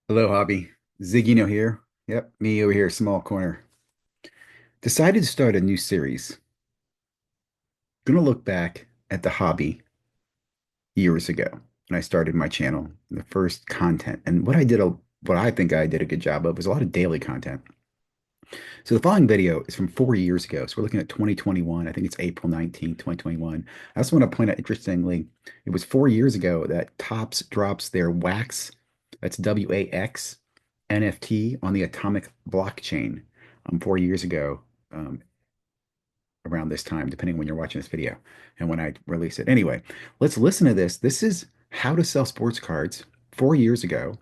Hello, hobby. ZiggyNo here. Yep, me over here, small corner. Decided to start a new series. Gonna look back at the hobby years ago when I started my channel, the first content. And what I think I did a good job of was a lot of daily content. So the following video is from 4 years ago. So we're looking at 2021. I think it's April 19th, 2021. I also want to point out, interestingly, it was 4 years ago that Topps drops their wax, that's WAX, NFT on the atomic blockchain. 4 years ago, um, around this time, depending when you're watching this video and when I release it. Anyway, let's listen to this. This is how to sell sports cards 4 years ago,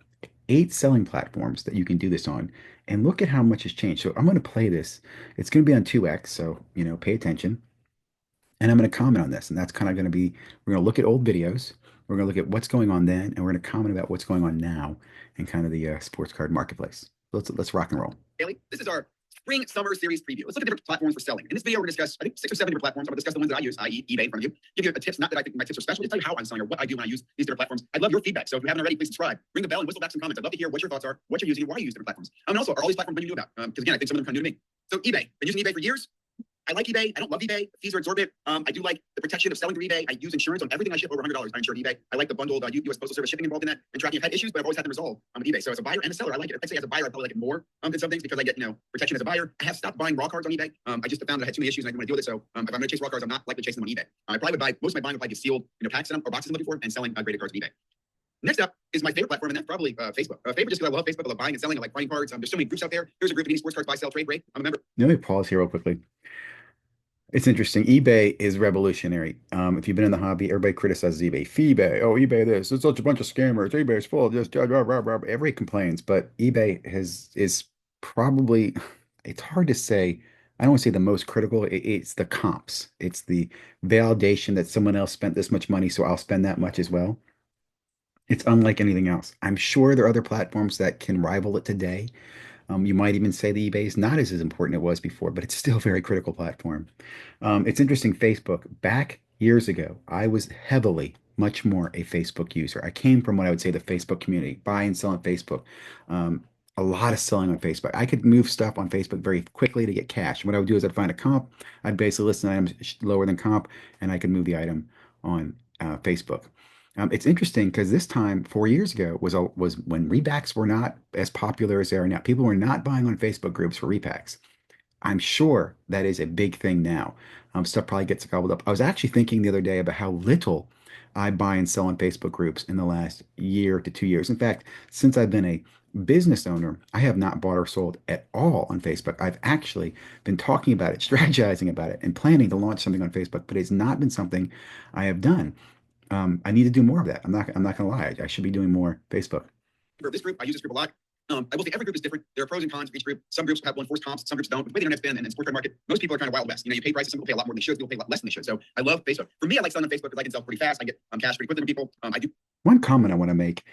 8 selling platforms that you can do this on, and look at how much has changed. So I'm going to play this. It's going to be on 2x, so pay attention. And I'm going to comment on this, and that's kind of going to be we're going to look at old videos. We're going to look at what's going on then, and we're going to comment about what's going on now in kind of the sports card marketplace. Let's rock and roll. Haley, this is our spring summer series preview. Let's look at different platforms for selling. In this video, we're going to discuss, I think, 6 or 7 different platforms. I'm going to discuss the ones that I use, i.e. eBay in front of you. Give you a tips, not that I think my tips are special, just tell you how I'm selling or what I do when I use these different platforms. I'd love your feedback. So if you haven't already, please subscribe. Ring the bell and whistle back some comments. I'd love to hear what your thoughts are, what you're using, and why you use different platforms. And also, are all these platforms you knew about? Because again, I think some of them are kind of new to me. So eBay, been using eBay for years. I like eBay. I don't love eBay. Fees are exorbitant. I do like the protection of selling through eBay. I use insurance on everything I ship over $100. I insure eBay. I like the bundled US Postal Service shipping involved in that and tracking. I've had issues, but I've always had them resolved with eBay. So as a buyer and a seller, I like it. I'd say as a buyer, I probably like it more than some things because I get protection as a buyer. I have stopped buying raw cards on eBay. I just found that I had too many issues and I didn't want to deal with it. So if I'm going to chase raw cards, I'm not likely chasing them on eBay. I probably would buy most of my buying would probably be sealed, packs in them or boxes I'm looking for and selling graded cards on eBay. Next up is my favorite platform, and that's probably Facebook. Favorite just because I love Facebook. I love buying and selling. I like buying cards. There's so many groups out there. Here's a group of any sports cards, buy, sell, trade, rate. I'm a member. Let me pause here real quickly. It's interesting. eBay is revolutionary. If you've been in the hobby, everybody criticizes eBay. eBay, oh, eBay this. It's such a bunch of scammers. eBay is full of just blah, blah, blah, blah. Everybody complains, but eBay is probably, it's hard to say. I don't want to say the most critical. It's the comps. It's the validation that someone else spent this much money, so I'll spend that much as well. It's unlike anything else. I'm sure there are other platforms that can rival it today. You might even say the eBay is not as important as it was before, but it's still a very critical platform. It's interesting, Facebook. Back years ago, I was heavily, much more a Facebook user. I came from what I would say the Facebook community, buy and sell on Facebook. Um, a lot of selling on Facebook. I could move stuff on Facebook very quickly to get cash. What I would do is I'd find a comp, I'd basically list an item lower than comp, and I could move the item on Facebook. It's interesting because this time, 4 years ago, was when repacks were not as popular as they are now. People were not buying on Facebook groups for repacks. I'm sure that is a big thing now. Stuff probably gets gobbled up. I was actually thinking the other day about how little I buy and sell on Facebook groups in the last year to 2 years. In fact, since I've been a business owner, I have not bought or sold at all on Facebook. I've actually been talking about it, strategizing about it, and planning to launch something on Facebook, but it's not been something I have done. I need to do more of that. I'm not gonna lie. I should be doing more Facebook. For this group, I use this group a lot. I will say every group is different. There are pros and cons for each group. Some groups have one forced comps, some groups don't. But the way the internet's been and sports card market, most people are kind of wild west. You pay prices. Some people pay a lot more than they should. People pay a lot less than they should. So I love Facebook. For me, I like selling on Facebook because I can sell pretty fast. I get cash pretty quickly to people. I do. One comment I want to make.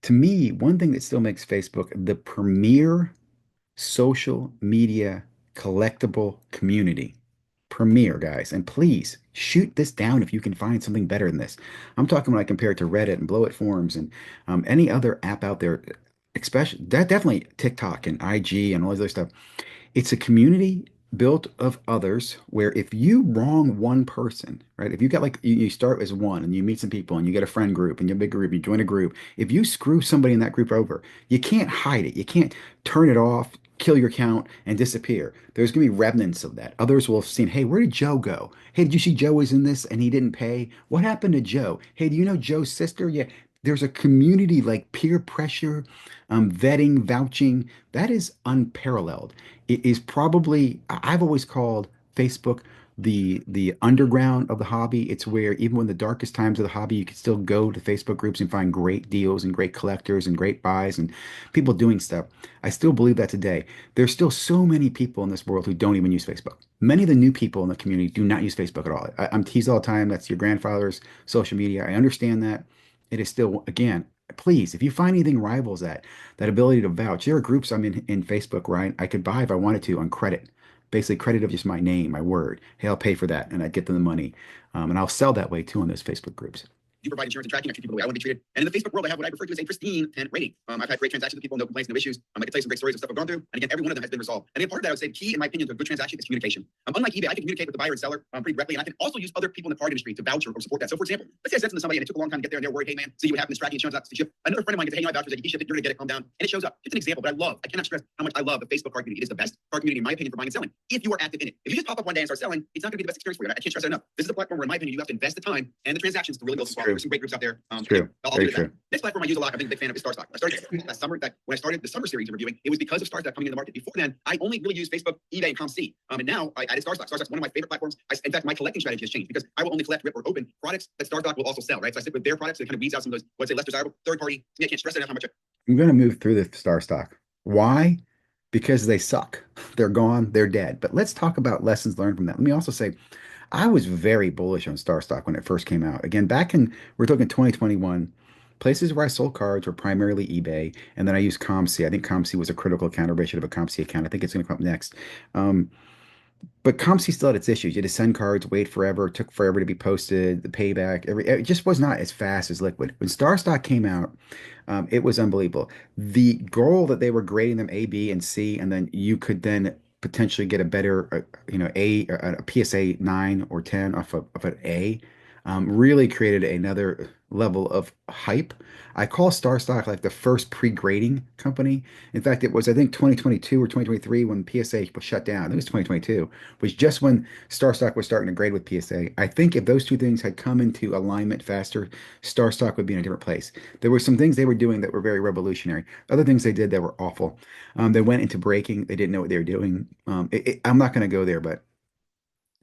To me, one thing that still makes Facebook the premier social media collectible community. Premier, guys. And please shoot this down if you can find something better than this. I'm talking when I compare it to Reddit and Blow It Forums and any other app out there, especially that definitely TikTok and IG and all this other stuff. It's a community built of others where if you wrong one person, right? If you got like you start as one and you meet some people and you get a friend group and you're a big group, you join a group. If you screw somebody in that group over, you can't hide it. You can't turn it off, kill your account, and disappear. There's gonna be remnants of that. Others will have seen, hey, where did Joe go? Hey, did you see Joe was in this and he didn't pay? What happened to Joe? Hey, do you know Joe's sister? Yeah. There's a community like peer pressure, vetting, vouching. That is unparalleled. It is probably, I've always called Facebook the underground of the hobby. It's where even when the darkest times of the hobby, you can still go to Facebook groups and find great deals and great collectors and great buys and people doing stuff. I still believe that today. There's still so many people in this world who don't even use Facebook. Many of the new people in the community do not use Facebook at all. I'm teased all the time. That's your grandfather's social media. I understand that. It is still, again, please, if you find anything rivals that ability to vouch, there are groups I'm in Facebook where I could buy if I wanted to on credit. Basically, credit of just my name, my word. Hey, I'll pay for that, and I get them the money. And I'll sell that way too on those Facebook groups. you provide insurance and tracking. I treat people the way I want to be treated. And in the Facebook world, I have what I refer to as a pristine 10 rating. I've had great transactions with people, no complaints, no issues. I can tell you some great stories of stuff I've gone through. And again, every one of them has been resolved. And again, part of that, I would say, key in my opinion to a good transaction is communication. Unlike eBay, I can communicate with the buyer and seller pretty directly, and I can also use other people in the card industry to vouch or support that. So, for example, let's say I sent something to somebody and it took a long time to get there, and they're worried, hey man, see what happened, this tracking insurance out to ship. Another friend of mine gets, hey, I voucher that he shipped it, you're gonna get it, calm down, and it shows up. It's an example, but I cannot stress how much I love the Facebook card community. It is the best card community, in my opinion, for buying and selling. If you are active in it, if you just pop up one day and start selling, it's not gonna be the best experience for you. I can't stress that enough. This is a platform where, in my opinion, you have to invest the time and the transactions to really build some quality. There's some great groups out there. It's true. I'll Very do that. true. Next platform I use a lot, I've been a big fan of, is StarStock. I started last summer. That when I started the summer series of reviewing, it was because of StarStock coming in the market. Before then, I only really used Facebook, eBay, and ComC. And now I added StarStock. StarStock's one of my favorite platforms. In fact, my collecting strategy has changed because I will only collect, rip, or open products that StarStock will also sell. Right, so I stick with their products. So it kind of weeds out some of those, let's say, less desirable third party. I can't stress enough how much. I'm going to move through the star stock. Why? Because they suck. They're gone. They're dead. But let's talk about lessons learned from that. Let me also say, I was very bullish on Star Stock when it first came out. Again, back in, we're talking 2021, places where I sold cards were primarily eBay, and then I used ComC. I think ComC was a critical account. Everybody should have a ComC account. I think it's going to come up next. Um, but ComC still had its issues. You had to send cards, wait forever, it took forever to be posted, the payback, it just was not as fast as Liquid. When StarStock came out, it was unbelievable. The goal that they were grading them A, B, and C, and then you could then potentially get a better, a PSA 9 or 10 of an A, really created another level of hype. I call StarStock like the first pre-grading company. In fact, it was, I think, 2022 or 2023 when PSA was shut down. I think it was 2022, was just when StarStock was starting to grade with PSA. I think if those two things had come into alignment faster, StarStock would be in a different place. There were some things they were doing that were very revolutionary. Other things they did that were awful. They went into breaking. They didn't know what they were doing. I'm not going to go there, but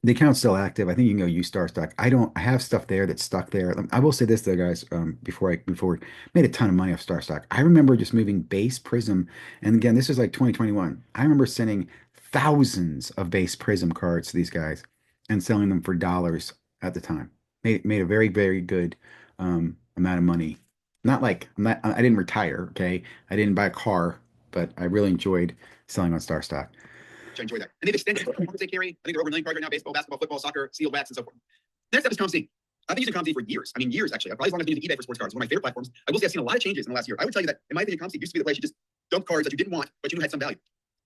the account's still active. I think you can go use StarStock. I have stuff there that's stuck there. I will say this though, guys, before we made a ton of money off StarStock. I remember just moving base Prism, and again, this is like 2021. I remember sending thousands of base Prism cards to these guys and selling them for dollars at the time. Made a very, very good amount of money. Not like I didn't retire, okay? I didn't buy a car, but I really enjoyed selling on StarStock. I enjoy that. And they've extended the performance they carry. I think they're over a million cards right now: baseball, basketball, football, soccer, sealed wax, and so forth. Next up is ComC. I've been using ComC for years. I mean, years actually. I've probably as long as I've been using eBay for sports cards. One of my favorite platforms. I will say I've seen a lot of changes in the last year. I would tell you that, in my opinion, ComC used to be the place you just dump cards that you didn't want, but you knew had some value.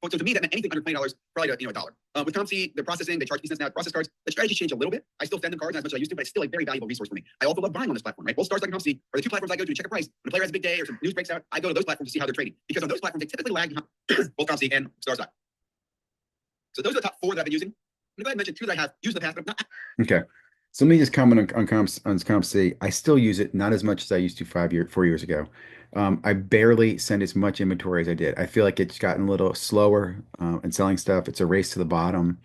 So to me, that meant anything under $20, probably a dollar. With ComC, the processing, they charge $0.50 now. Process cards, the strategy changed a little bit. I still send them cards as much as I used to, but it's still a very valuable resource for me. I also love buying on this platform, right? Both StarStock and ComC are the two platforms I go to check a price. When a player has a big day or some news breaks out, I go to those platforms to see how they're trading. Because on those platforms, they typically lag behind both ComC and StarStock. So those are the top four that I've been using. I'm going to mention two that I have used in the past, but not. Okay. So let me just comment on ComC. I still use it, not as much as I used to 4 years ago. I barely send as much inventory as I did. I feel like it's gotten a little slower in selling stuff. It's a race to the bottom.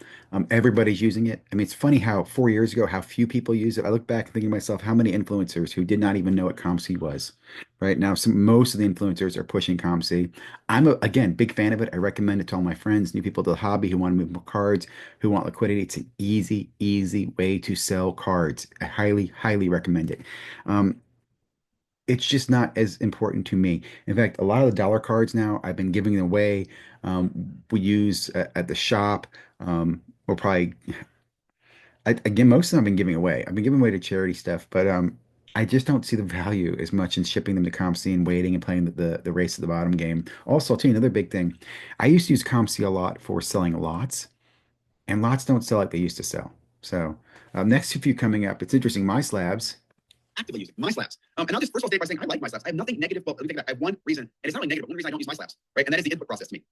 Everybody's using it. I mean, it's funny how 4 years ago, how few people use it. I look back thinking to myself, how many influencers who did not even know what ComC was. Right now, most of the influencers are pushing ComC. I'm again big fan of it. I recommend it to all my friends, new people to the hobby who want to move more cards, who want liquidity. It's an easy, easy way to sell cards. I highly, highly recommend it. Um, it's just not as important to me. In fact, a lot of the dollar cards now I've been giving away. We use at the shop. We'll probably again, most of them I've been giving away. I've been giving away to charity stuff, but I just don't see the value as much in shipping them to ComC and waiting and playing the race at the bottom game. Also, too, another big thing, I used to use ComC a lot for selling lots, and lots don't sell like they used to sell. So next few coming up, it's interesting. My slabs. Actively using my slabs. And I'll just first of all state by saying I like my slabs. I have nothing negative. Well, let me think about it. I have one reason, and it's not really negative. One reason I don't use my slabs, right? And that is the input process to me.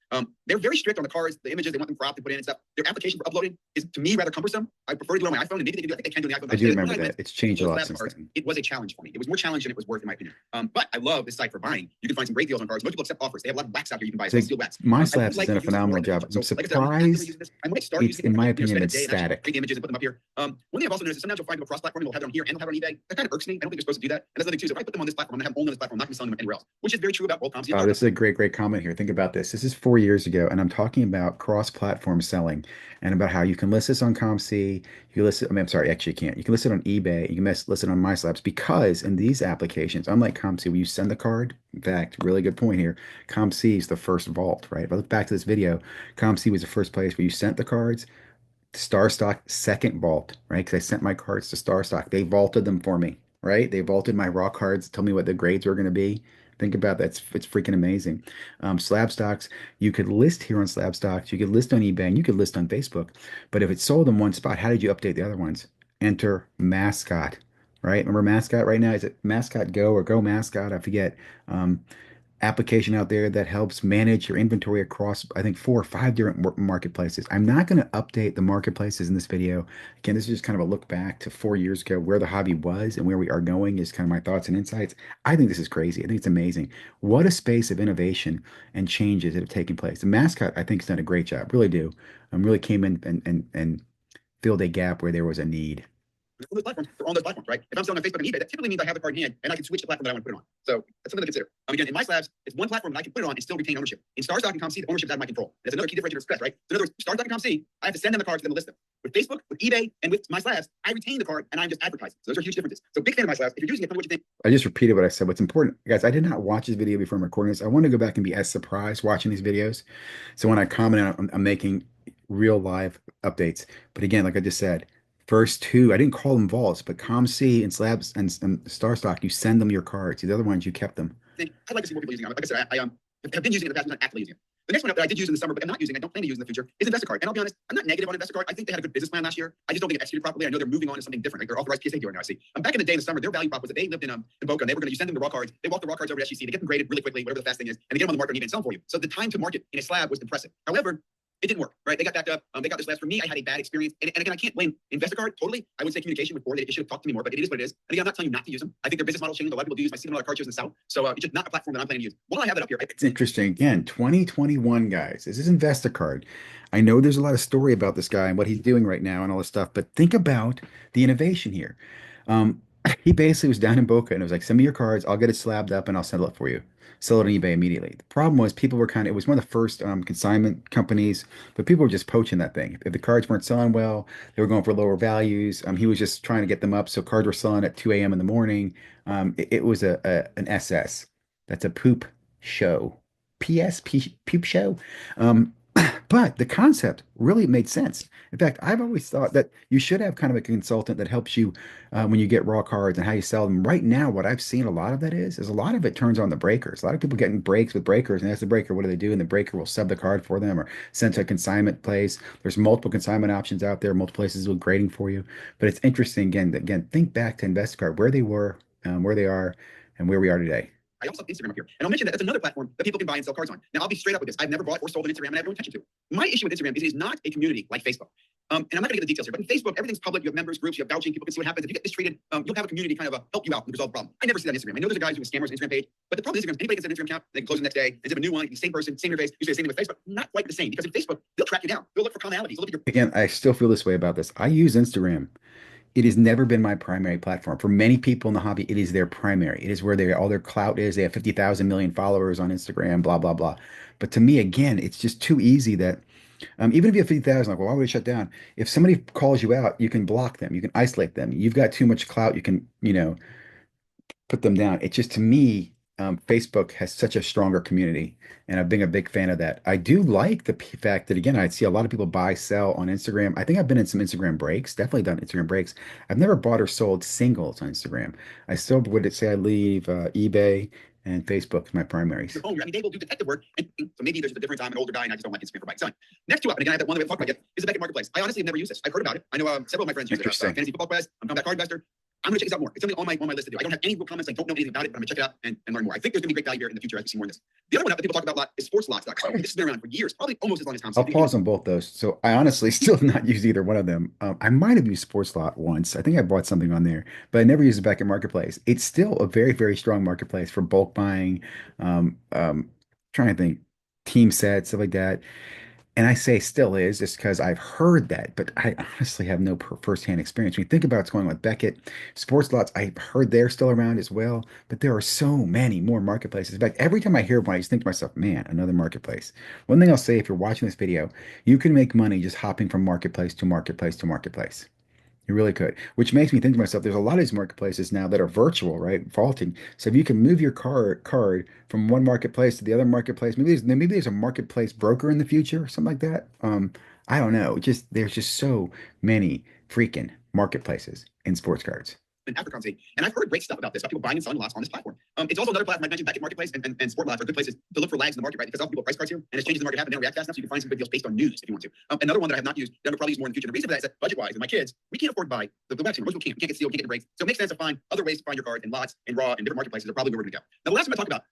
They're very strict on the cards, the images they want them cropped and put in and stuff. Their application for uploading is to me rather cumbersome. I prefer to do it on my iPhone, and maybe they can do. I think they can do it on the iPhone. I do remember that. It's changed a lot since then. It was a challenge for me. It was more challenge than it was worth, in my opinion. But I love this site for buying. You can find some great deals on cards. Most people accept offers. They have a lot of wax out here you can buy. So Steel wax. my slabs has done a phenomenal job. I'm surprised. I might start It's, in my opinion, it's static. Take the images and put them up here. One thing I've also noticed is sometimes you'll find people cross-platform. They'll have it on here and they'll have it on eBay. That kind of irks me. I don't think you're supposed to do that. And that's the thing too. So if I put them on this platform, I'm gonna have only on this platform. I'm not gonna sell them anywhere else, which is very true about both ComC and Oh, this is a great, great comment here. Think about this. This is 4 years ago, and I'm talking about cross-platform selling and about how you can list this on ComC. You can list it, I mean, I'm sorry, actually you can't. You can list it on eBay. You can list it on MySlabs because in these applications, unlike ComC, where you send the card, in fact, really good point here. ComC is the first vault, right? If I look back to this video, ComC was the first place where you sent the cards. StarStock second vault, right? Because I sent my cards to StarStock. They vaulted them for me. right? They vaulted my raw cards, told me what the grades were going to be. Think about that. It's freaking amazing. Slab stocks, you could list here on Slab stocks, you could list on eBay, and you could list on Facebook. But if it's sold in one spot, how did you update the other ones? Enter mascot, right? Remember mascot right now? Is it mascot go or go mascot? I forget. Um, Application out there that helps manage your inventory across, I think, 4 or 5 different marketplaces. I'm not going to update the marketplaces in this video. Again, this is just kind of a look back to 4 years ago, where the hobby was and where we are going is kind of my thoughts and insights. I think this is crazy. I think it's amazing. What a space of innovation and changes that have taken place. The mascot, I think, has done a great job. Really do. Really came in and filled a gap where there was a need. On those platforms, they're on those platforms, right? If I'm selling on Facebook and eBay, that typically means I have the card in hand and I can switch the platform that I want to put it on. So that's something to consider. Again, in my slabs, it's one platform that I can put it on and still retain ownership. In StarStock and ComC, the ownership is out of my control. That's another key differentiator of stress, right? So in other words, StarStock and ComC, I have to send them the cards for them to list them. With Facebook, with eBay, and with my slabs, I retain the card and I'm just advertising. So those are huge differences. So big fan of my slabs. If you're using it, tell me what you think. I just repeated what I said. What's important, guys, I did not watch this video before I'm recording this. I want to go back and be as surprised watching these videos. So when I comment, I'm making real live updates. But again, like I just said, first two, I didn't call them vaults, but ComC and Slabs and StarStock, you send them your cards. The other ones, you kept them. I'd like to see more people using it. Like I said, I have been using it in the past, I'm not actively using it. The next one that I did use in the summer, but I'm not using, I don't plan to use in the future, is InvestorCard. And I'll be honest, I'm not negative on InvestorCard. I think they had a good business plan last year. I just don't think it executed properly. I know they're moving on to something different. Like they're authorized PSA dealer now, I see. Back in the day in the summer, their value prop was that they lived in Boca and they were going to, you send them the raw cards, they walk the raw cards over to SGC, they get them graded really quickly, whatever the fast thing is, and they get them on the market and even sell them for you. So the time to market in a slab was impressive. However, it didn't work, right? They got backed up. They got this last. For me, I had a bad experience. And again, I can't blame InvestorCard totally. I would say communication with board. They should have talked to me more, but it is what it is. And again, I'm not telling you not to use them. I think their business model changed. A lot of people do use. I see them a lot of card shows in the South. So it's just not a platform that I'm planning to use. While I have it up here, It's interesting. Again, 2021, guys. This is InvestorCard. I know there's a lot of story about this guy and what he's doing right now and all this stuff, but think about the innovation here. Um, he basically was down in Boca and it was like, send me your cards, I'll get it slabbed up and I'll sell it for you. Sell it on eBay immediately. The problem was people were kind of, it was one of the first consignment companies, but people were just poaching that thing. If the cards weren't selling well, they were going for lower values. He was just trying to get them up. So cards were selling at 2 a.m. in the morning. It was an SS. That's a poop show. Poop show. Um, but the concept really made sense. In fact, I've always thought that you should have kind of a consultant that helps you when you get raw cards and how you sell them. Right now, what I've seen a lot of that is a lot of it turns on the breakers. A lot of people getting breaks with breakers, and ask the breaker, what do they do? And the breaker will sub the card for them or send to a consignment place. There's multiple consignment options out there, multiple places with grading for you. But it's interesting again, think back to InvestCard, where they were, where they are, and where we are today. I also have Instagram up here. And I'll mention that that's another platform that people can buy and sell cards on. Now, I'll be straight up with this. I've never bought or sold on Instagram and I have no intention to. My issue with Instagram is it is not a community like Facebook. And I'm not going to get the details here, but in Facebook, everything's public. You have members, groups, you have vouching, people can see what happens. If you get mistreated, you'll have a community kind of help you out and resolve the problem. I never see that on Instagram. I know there's a guy who's a scammer on Instagram page, but the problem is Instagram, anybody can set an Instagram account, they can close the next day, and have a new one, the same person, same interface. You say the same thing with Facebook. Not quite the same because in Facebook, they'll track you down. They'll look for commonalities. They'll look at your Again, I still feel this way about this. I use Instagram. It has never been my primary platform. For many people in the hobby, it is their primary. It is where all their clout is. They have 50,000 million followers on Instagram, blah, blah, blah. But to me, again, it's just too easy that even if you have 50,000, like, well, why would it shut down? If somebody calls you out, you can block them. You can isolate them. You've got too much clout. You can, put them down. It's just to me, Facebook has such a stronger community, and I've been a big fan of that. I do like the fact that again, I see a lot of people buy, sell on Instagram. I think I've been in some Instagram breaks, definitely done Instagram breaks. I've never bought or sold singles on Instagram. I still would say I leave eBay and Facebook as my primaries. phone. I mean, they will do detective work. And so maybe there's a different time, an older guy, and I just don't like Instagram for buying selling. Next two up, and again, I have that one that we talked about yet, is the Beckett Marketplace. I honestly have never used this. I've heard about it. I know several of my friends use it. Interesting. Fantasy Football Quest. I'm that card investor. I'm going to check this out more. It's something on my list to do. I don't have any real comments. I don't know anything about it, but I'm going to check it out and learn more. I think there's going to be great value here in the future as we see more in this. The other one that people talk about a lot is sportslots.com. This has been around for years, probably almost as long as Tom. I'll pause on both those. So I honestly still have not used either one of them. I might have used Sports Lot once. I think I bought something on there, but I never used it back in Marketplace. It's still a very, very strong marketplace for bulk buying. Trying to think, team sets, stuff like that. And I say still is just because I've heard that, but I honestly have no firsthand experience. When you think about what's going on with Beckett, sports lots, I've heard they're still around as well, but there are so many more marketplaces. In fact, every time I hear one, I just think to myself, man, another marketplace. One thing I'll say, if you're watching this video, you can make money just hopping from marketplace to marketplace to marketplace. You really could, which makes me think to myself, there's a lot of these marketplaces now that are virtual, right? Vaulting. So if you can move your card from one marketplace to the other marketplace, maybe there's a marketplace broker in the future, something like that. I don't know. Just there's just so many freaking marketplaces in sports cards. an after conversation. And I've heard great stuff about this, about people buying and selling lots on this platform. It's also another platform I mentioned back at Marketplace and Sport Lots are good places to look for lags in the market, right? Because often people price cards here and as changes in the market happen, they don't react fast enough. So you can find some good deals based on news if you want to. Another one that I have not used, that I'm probably use more in the future. The reason for that is that budget wise, with my kids, we can't afford to buy the web team. Most people can't. We can't get sealed, we can't get breaks. So it makes sense to find other ways to find your cards in lots and raw and different marketplaces are probably where we're going to go. Now, the last one I talk about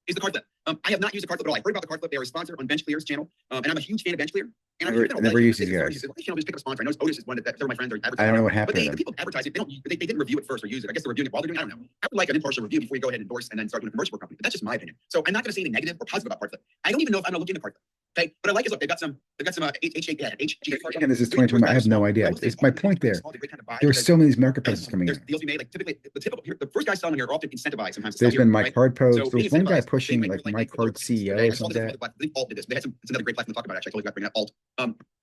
is the card flip. I have not used the card flip at all. I heard about the card flip. They are a sponsor on Bench Clear's channel, and I'm a huge fan of Bench Clear. And I've Never used these guys. Channel just pick up a sponsor. I know Otis is one that several of my friends are advertising. I don't know what But happened to the them. people advertise it, they didn't review it first or use it. I guess they're reviewing it while they're doing it. I don't know. I would like an impartial review before you go ahead and endorse and then start doing a commercial for a company. But that's just my opinion. So I'm not going to say anything negative or positive about card flip. I don't even know if I'm going to look into card flip. Okay, but I like is look, they've got some Again, this is 2020. I have no idea. It's my point there. There are so many of these marketplaces coming there's in. deals we made. Like typically, the first guys selling here are often incentivized sometimes. There's been my card post. So There was one guy pushing they like make my card CEO or something like that. I think Alt did this. They had some. It's another great platform to talk about. Actually, I totally got to bring up Alt.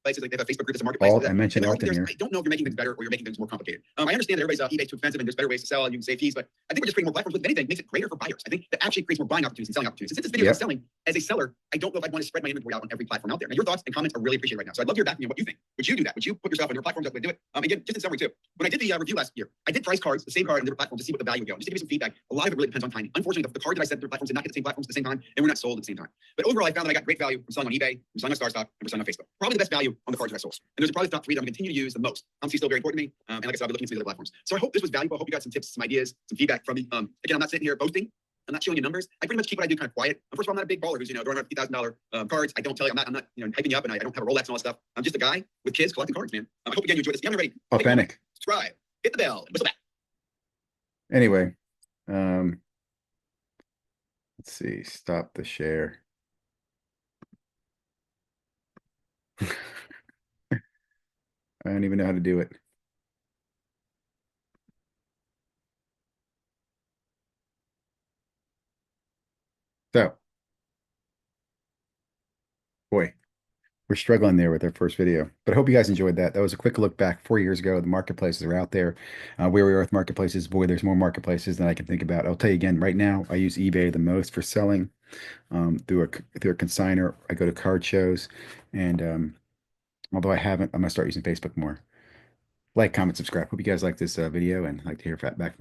Places like they have a Facebook group that's a marketplace. Alt, I mentioned Alt in here. I don't know if you're making things better or you're making things more complicated. I understand that everybody's eBay's too expensive and there's better ways to sell and you can save fees, but I think we're just creating more platforms. With anything, makes it greater for buyers. I think that actually creates more buying opportunities and selling opportunities. Since this video is selling, as a seller, I don't know if I'd want to spread my inventory out on every platform out there. Now, your thoughts and comments are really appreciated right now. So I'd love to hear back from you what you think. Would you do that? Would you put yourself on your platforms up and do it? Again, just in summary too. When I did the review last year, I did price cards, the same card on different platforms to see what the value would go. Just to give you some feedback. A lot of it really depends on timing. Unfortunately, the card that I sent through platforms did not get the same platforms at the same time, and we're not sold at the same time. But overall, I found that I got great value from selling on eBay, from selling on StarStock, and from selling on Facebook. Probably the best value on the cards that I sold. And those are probably the top three that I'm going to continue to use the most. Obviously, still very important to me. And like I said, I'll be looking into the other platforms. So I hope this was valuable. I hope you got some tips, some ideas, some feedback from me. Again, I'm not sitting here boasting. I'm not showing you numbers. I pretty much keep what I do kind of quiet. First of all, I'm not a big baller who's throwing out $50,000 cards. I don't tell you. I'm not hyping you up, and I don't have a Rolex and all that stuff. I'm just a guy with kids collecting cards, man. I hope again you enjoyed this. If you haven't already, Authentic. Subscribe, hit the bell, and whistle back. Anyway, let's see. Stop the share. I don't even know how to do it. So, boy, we're struggling there with our first video, but I hope you guys enjoyed that. That was a quick look back 4 years ago. The marketplaces are out there. Where we are with marketplaces, boy, there's more marketplaces than I can think about. I'll tell you again, right now, I use eBay the most for selling through a consignor. I go to card shows, and although I haven't, I'm gonna start using Facebook more. Like, comment, subscribe. Hope you guys like this video and like to hear back from you.